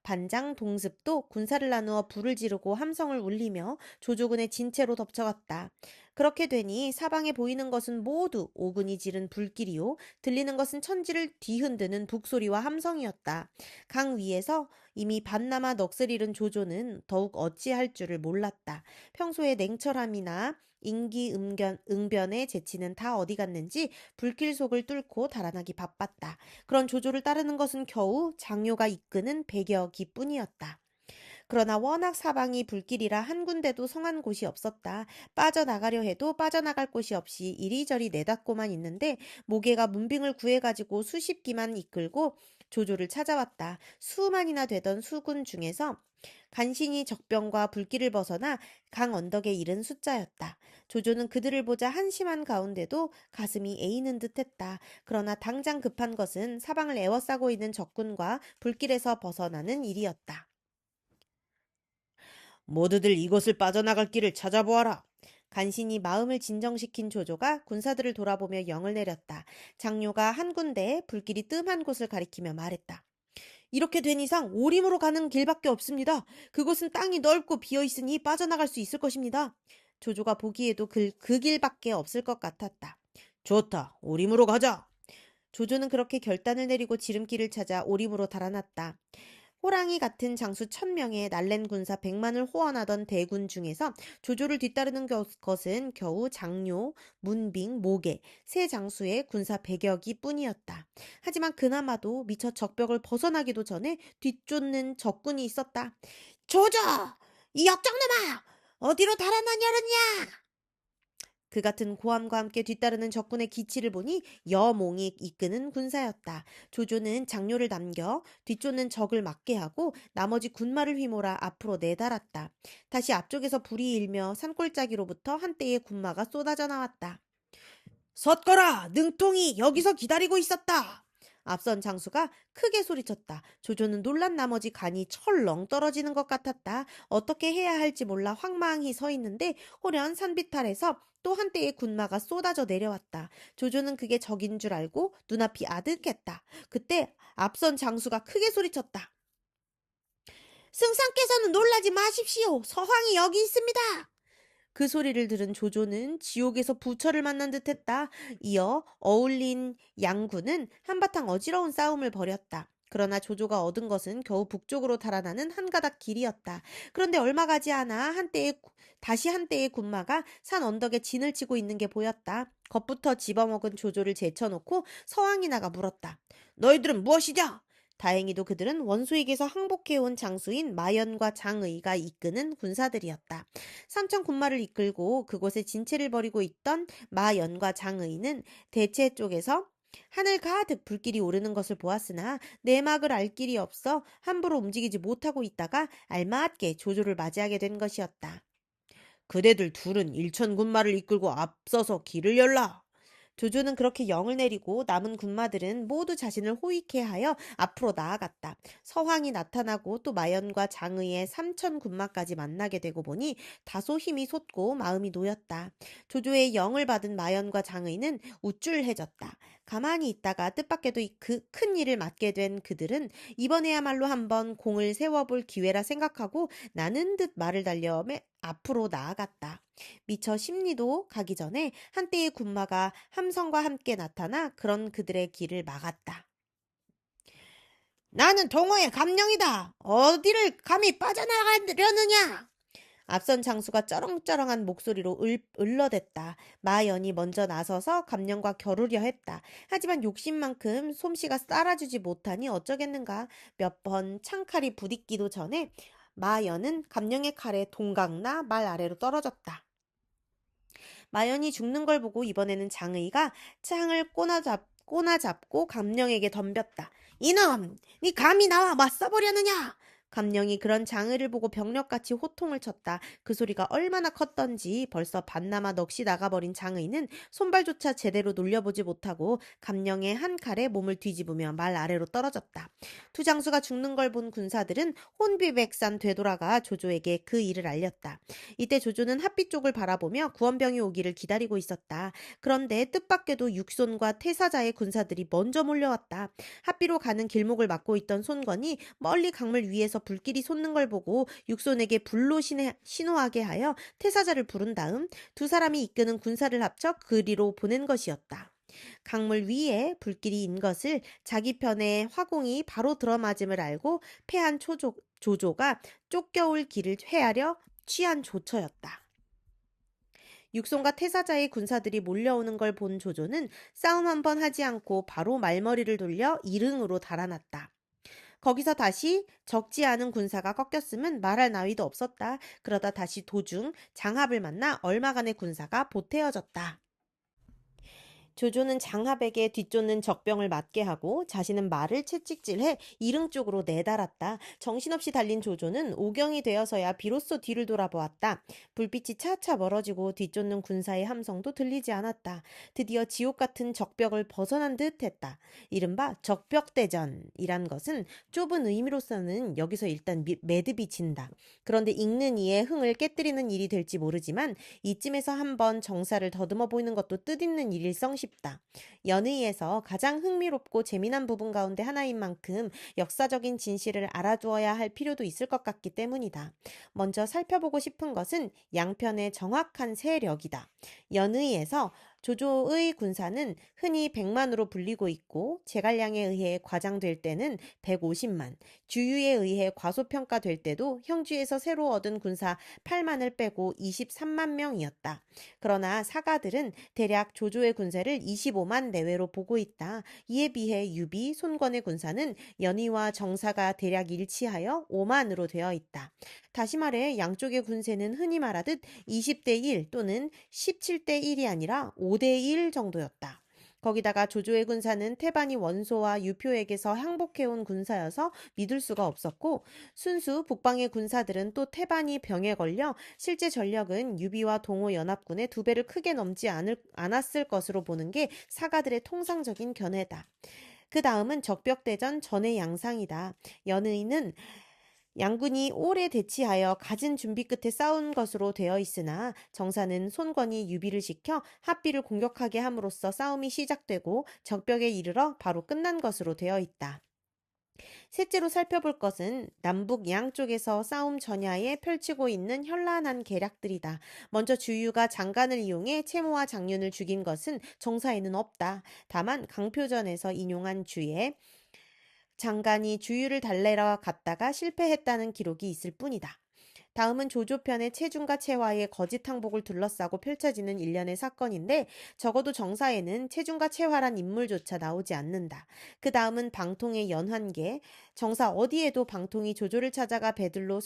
반장 동습도 군사를 나누어 불을 지르고 함성을 울리며 조조군의 진체로 덮쳐갔다. 그렇게 되니 사방에 보이는 것은 모두 오군이 지른 불길이요 들리는 것은 천지를 뒤흔드는 북소리와 함성이었다. 강 위에서 이미 반나마 넋을 잃은 조조는 더욱 어찌할 줄을 몰랐다. 평소의 냉철함이나 응변의 재치는 다 어디 갔는지 불길 속을 뚫고 달아나기 바빴다. 그런 조조를 따르는 것은 겨우 장요가 이끄는 100여 기뿐이었다. 그러나 워낙 사방이 불길이라 한 군데도 성한 곳이 없었다. 빠져나가려 해도 빠져나갈 곳이 없이 이리저리 내닫고만 있는데 모계가 문빙을 구해가지고 수십 기만 이끌고 조조를 찾아왔다. 수만이나 되던 수군 중에서 간신히 적병과 불길을 벗어나 강 언덕에 이른 숫자였다. 조조는 그들을 보자 한심한 가운데도 가슴이 에이는 듯했다. 그러나 당장 급한 것은 사방을 에워싸고 있는 적군과 불길에서 벗어나는 일이었다. 모두들 이곳을 빠져나갈 길을 찾아보아라. 간신히 마음을 진정시킨 조조가 군사들을 돌아보며 영을 내렸다. 장료가 한 군데에 불길이 뜸한 곳을 가리키며 말했다. 이렇게 된 이상 오림으로 가는 길밖에 없습니다. 그곳은 땅이 넓고 비어있으니 빠져나갈 수 있을 것입니다. 조조가 보기에도 그 길밖에 없을 것 같았다. 좋다. 오림으로 가자. 조조는 그렇게 결단을 내리고 지름길을 찾아 오림으로 달아났다. 호랑이 같은 장수 1000명의 날랜 군사 100만을 호언하던 대군 중에서 조조를 뒤따르는 것은 겨우 장료, 문빙, 모계, 세 장수의 군사 100여기 뿐이었다. 하지만 그나마도 미처 적벽을 벗어나기도 전에 뒤쫓는 적군이 있었다. 조조! 이 역적놈아! 어디로 달아나냐느냐! 그 같은 고함과 함께 뒤따르는 적군의 기치를 보니 여몽이 이끄는 군사였다. 조조는 장료를 남겨 뒤쫓는 적을 막게 하고 나머지 군마를 휘몰아 앞으로 내달았다. 다시 앞쪽에서 불이 일며 산골짜기로부터 한때의 군마가 쏟아져 나왔다. 섰거라! 능통이 여기서 기다리고 있었다! 앞선 장수가 크게 소리쳤다. 조조는 놀란 나머지 간이 철렁 떨어지는 것 같았다. 어떻게 해야 할지 몰라 황망히 서 있는데 호련 산비탈에서 또 한때의 군마가 쏟아져 내려왔다. 조조는 그게 적인 줄 알고 눈앞이 아득했다. 그때 앞선 장수가 크게 소리쳤다. 승상께서는 놀라지 마십시오. 서황이 여기 있습니다. 그 소리를 들은 조조는 지옥에서 부처를 만난 듯했다. 이어 어울린 양군은 한바탕 어지러운 싸움을 벌였다. 그러나 조조가 얻은 것은 겨우 북쪽으로 달아나는 한 가닥 길이었다. 그런데 얼마 가지 않아 다시 한때의 군마가 산 언덕에 진을 치고 있는 게 보였다. 겁부터 집어먹은 조조를 제쳐놓고 서왕이나가 물었다. 너희들은 무엇이냐? 다행히도 그들은 원소에게서 항복해온 장수인 마연과 장의가 이끄는 군사들이었다. 삼천 군마를 이끌고 그곳에 진체를 벌이고 있던 마연과 장의는 대체 쪽에서 하늘 가득 불길이 오르는 것을 보았으나 내막을 알 길이 없어 함부로 움직이지 못하고 있다가 알맞게 조조를 맞이하게 된 것이었다. 그대들 둘은 일천 군마를 이끌고 앞서서 길을 열라. 조조는 그렇게 영을 내리고 남은 군마들은 모두 자신을 호위케 하여 앞으로 나아갔다. 서황이 나타나고 또 마연과 장의의 삼천 군마까지 만나게 되고 보니 다소 힘이 솟고 마음이 놓였다. 조조의 영을 받은 마연과 장의는 우쭐해졌다. 가만히 있다가 뜻밖에도 그 큰 일을 맡게 된 그들은 이번에야말로 한번 공을 세워볼 기회라 생각하고 나는 듯 말을 달려 앞으로 나아갔다. 미처 십리도 가기 전에 한때의 군마가 함성과 함께 나타나 그런 그들의 길을 막았다. 나는 동호의 감령이다. 어디를 감히 빠져나가려느냐? 앞선 장수가 쩌렁쩌렁한 목소리로 을러댔다. 마연이 먼저 나서서 감령과 겨루려 했다. 하지만 욕심만큼 솜씨가 따라주지 못하니 어쩌겠는가. 몇 번 창칼이 부딪기도 전에 마연은 감령의 칼에 동강나 말 아래로 떨어졌다. 마연이 죽는 걸 보고 이번에는 장의가 창을 꼬나 잡고 감령에게 덤볐다. 이놈! 네 감히 나와 맞서보려느냐? 감령이 그런 장의를 보고 벽력같이 호통을 쳤다. 그 소리가 얼마나 컸던지 벌써 반나마 넋이 나가버린 장의는 손발조차 제대로 놀려보지 못하고 감령의 한 칼에 몸을 뒤집으며 말 아래로 떨어졌다. 두 장수가 죽는 걸 본 군사들은 혼비백산 되돌아가 조조에게 그 일을 알렸다. 이때 조조는 핫빛 쪽을 바라보며 구원병이 오기를 기다리고 있었다. 그런데 뜻밖에도 육손과 태사자의 군사들이 먼저 몰려왔다. 핫비로 가는 길목을 막고 있던 손권이 멀리 강물 위에서 불길이 솟는 걸 보고 육손에게 불로 신호하게 하여 태사자를 부른 다음 두 사람이 이끄는 군사를 합쳐 그리로 보낸 것이었다. 강물 위에 불길이 인 것을 자기 편에 화공이 바로 들어맞음을 알고 패한 조조가 쫓겨올 길을 헤아려 취한 조처였다. 육손과 태사자의 군사들이 몰려오는 걸 본 조조는 싸움 한번 하지 않고 바로 말머리를 돌려 이릉으로 달아났다. 거기서 다시 적지 않은 군사가 꺾였음은 말할 나위도 없었다. 그러다 다시 도중 장합을 만나 얼마간의 군사가 보태어졌다. 조조는 장합에게 뒤쫓는 적병을 맞게 하고 자신은 말을 채찍질해 이릉 쪽으로 내달았다. 정신없이 달린 조조는 오경이 되어서야 비로소 뒤를 돌아보았다. 불빛이 차차 멀어지고 뒤쫓는 군사의 함성도 들리지 않았다. 드디어 지옥 같은 적벽을 벗어난 듯 했다. 이른바 적벽대전이란 것은 좁은 의미로서는 여기서 일단 매듭이 진다. 그런데 읽는 이의 흥을 깨뜨리는 일이 될지 모르지만 이쯤에서 한번 정사를 더듬어 보이는 것도 뜻있는 일일성시 연의에서 가장 흥미롭고 재미난 부분 가운데 하나인 만큼 역사적인 진실을 알아두어야 할 필요도 있을 것 같기 때문이다. 먼저 살펴보고 싶은 것은 양편의 정확한 세력이다. 연의에서 조조의 군사는 흔히 100만으로 불리고 있고 제갈량에 의해 과장될 때는 150만, 주유에 의해 과소평가될 때도 형주에서 새로 얻은 군사 8만을 빼고 23만 명이었다. 그러나 사가들은 대략 조조의 군사를 25만 내외로 보고 있다. 이에 비해 유비, 손권의 군사는 연의와 정사가 대략 일치하여 5만으로 되어 있다. 다시 말해 양쪽의 군세는 흔히 말하듯 20대 1 또는 17대 1이 아니라 5대 1 정도였다. 거기다가 조조의 군사는 태반이 원소와 유표에게서 항복해온 군사여서 믿을 수가 없었고 순수 북방의 군사들은 또 태반이 병에 걸려 실제 전력은 유비와 동호 연합군의 2배를 크게 넘지 않았을 것으로 보는 게 사가들의 통상적인 견해다. 그 다음은 적벽대전 전의 양상이다. 연의는 양군이 오래 대치하여 갖은 준비 끝에 싸운 것으로 되어 있으나 정사는 손권이 유비를 시켜 합비를 공격하게 함으로써 싸움이 시작되고 적벽에 이르러 바로 끝난 것으로 되어 있다. 셋째로 살펴볼 것은 남북 양쪽에서 싸움 전야에 펼치고 있는 현란한 계략들이다. 먼저 주유가 장간을 이용해 채모와 장윤을 죽인 것은 정사에는 없다. 다만 강표전에서 인용한 주에 장간이 주유를 달래러 갔다가 실패했다는 기록이 있을 뿐이다. 다음은 조조편의 체중과 체화의 거짓 항복을 둘러싸고 펼쳐지는 일련의 사건인데 적어도 정사에는 체중과 체화란 인물조차 나오지 않는다. 그 다음은 방통의 연환계, 정사 어디에도 방통이 조조를 찾아가 배들을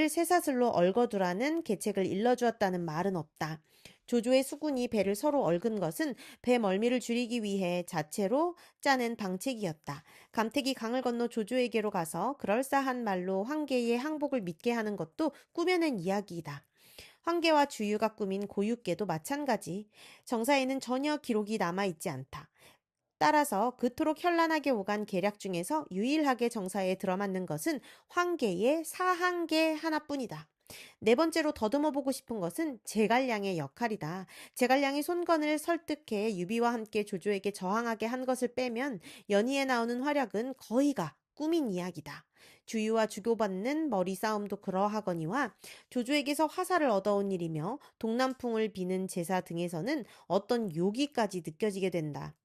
쇠사슬로 얽어두라는 계책을 일러주었다는 말은 없다. 조조의 수군이 배를 서로 얽은 것은 배 멀미를 줄이기 위해 자체로 짜낸 방책이었다. 감택이 강을 건너 조조에게로 가서 그럴싸한 말로 황계의 항복을 믿게 하는 것도 꾸며낸 이야기이다. 황계와 주유가 꾸민 고육계도 마찬가지. 정사에는 전혀 기록이 남아있지 않다. 따라서 그토록 현란하게 오간 계략 중에서 유일하게 정사에 들어맞는 것은 황계의 사항계 하나뿐이다. 네 번째로 더듬어 보고 싶은 것은 제갈량의 역할이다. 제갈량이 손건을 설득해 유비와 함께 조조에게 저항하게 한 것을 빼면 연희에 나오는 활약은 거의가 꾸민 이야기다. 주유와 주고받는 머리 싸움도 그러하거니와 조조에게서 화살을 얻어온 일이며 동남풍을 비는 제사 등에서는 어떤 요기까지 느껴지게 된다.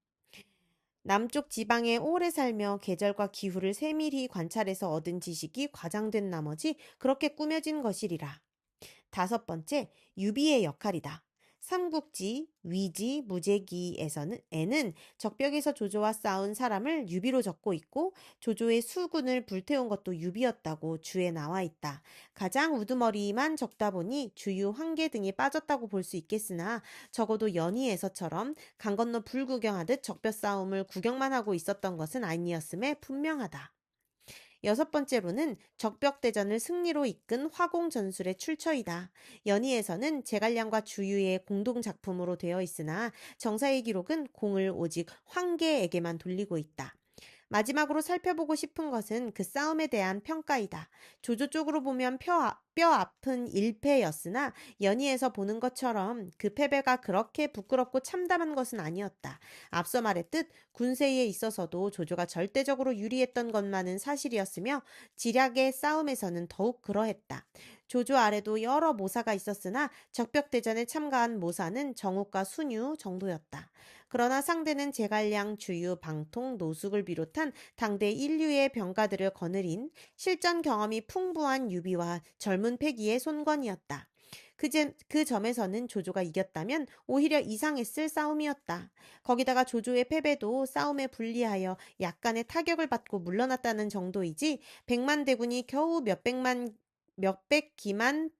남쪽 지방에 오래 살며 계절과 기후를 세밀히 관찰해서 얻은 지식이 과장된 나머지 그렇게 꾸며진 것이리라. 다섯 번째, 유비의 역할이다. 삼국지, 위지, 무제기에는 적벽에서 조조와 싸운 사람을 유비로 적고 있고 조조의 수군을 불태운 것도 유비였다고 주에 나와 있다. 가장 우두머리만 적다 보니 주유, 황계 등이 빠졌다고 볼 수 있겠으나 적어도 연희에서처럼 강 건너 불 구경하듯 적벽 싸움을 구경만 하고 있었던 것은 아니었음에 분명하다. 여섯 번째로는 적벽대전을 승리로 이끈 화공전술의 출처이다. 연희에서는 제갈량과 주유의 공동작품으로 되어 있으나 정사의 기록은 공을 오직 황계에게만 돌리고 있다. 마지막으로 살펴보고 싶은 것은 그 싸움에 대한 평가이다. 조조 쪽으로 보면 뼈 아픈 일패였으나 연희에서 보는 것처럼 그 패배가 그렇게 부끄럽고 참담한 것은 아니었다. 앞서 말했듯 군세에 있어서도 조조가 절대적으로 유리했던 것만은 사실이었으며 지략의 싸움에서는 더욱 그러했다. 조조 아래도 여러 모사가 있었으나 적벽대전에 참가한 모사는 정욱과 순유 정도였다. 그러나 상대는 제갈량, 주유, 방통, 노숙을 비롯한 당대 인류의 병가들을 거느린 실전 경험이 풍부한 유비와 젊은 패기의 손권이었다. 그 점에서는 조조가 이겼다면 오히려 이상했을 싸움이었다. 거기다가 조조의 패배도 싸움에 불리하여 약간의 타격을 받고 물러났다는 정도이지 백만 대군이 겨우 몇백 기만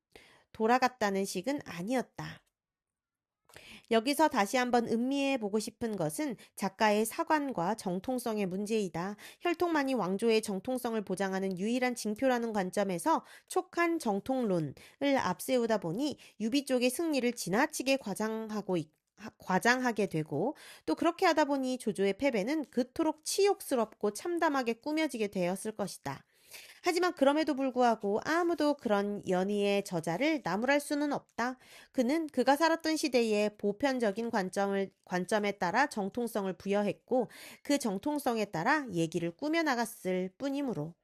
돌아갔다는 식은 아니었다. 여기서 다시 한번 음미해 보고 싶은 것은 작가의 사관과 정통성의 문제이다. 혈통만이 왕조의 정통성을 보장하는 유일한 징표라는 관점에서 촉한 정통론을 앞세우다 보니 유비 쪽의 승리를 지나치게 과장하게 되고 또 그렇게 하다 보니 조조의 패배는 그토록 치욕스럽고 참담하게 꾸며지게 되었을 것이다. 하지만 그럼에도 불구하고 아무도 그런 연희의 저자를 나무랄 수는 없다. 그는 그가 살았던 시대의 보편적인 관점에 따라 정통성을 부여했고 그 정통성에 따라 얘기를 꾸며나갔을 뿐이므로.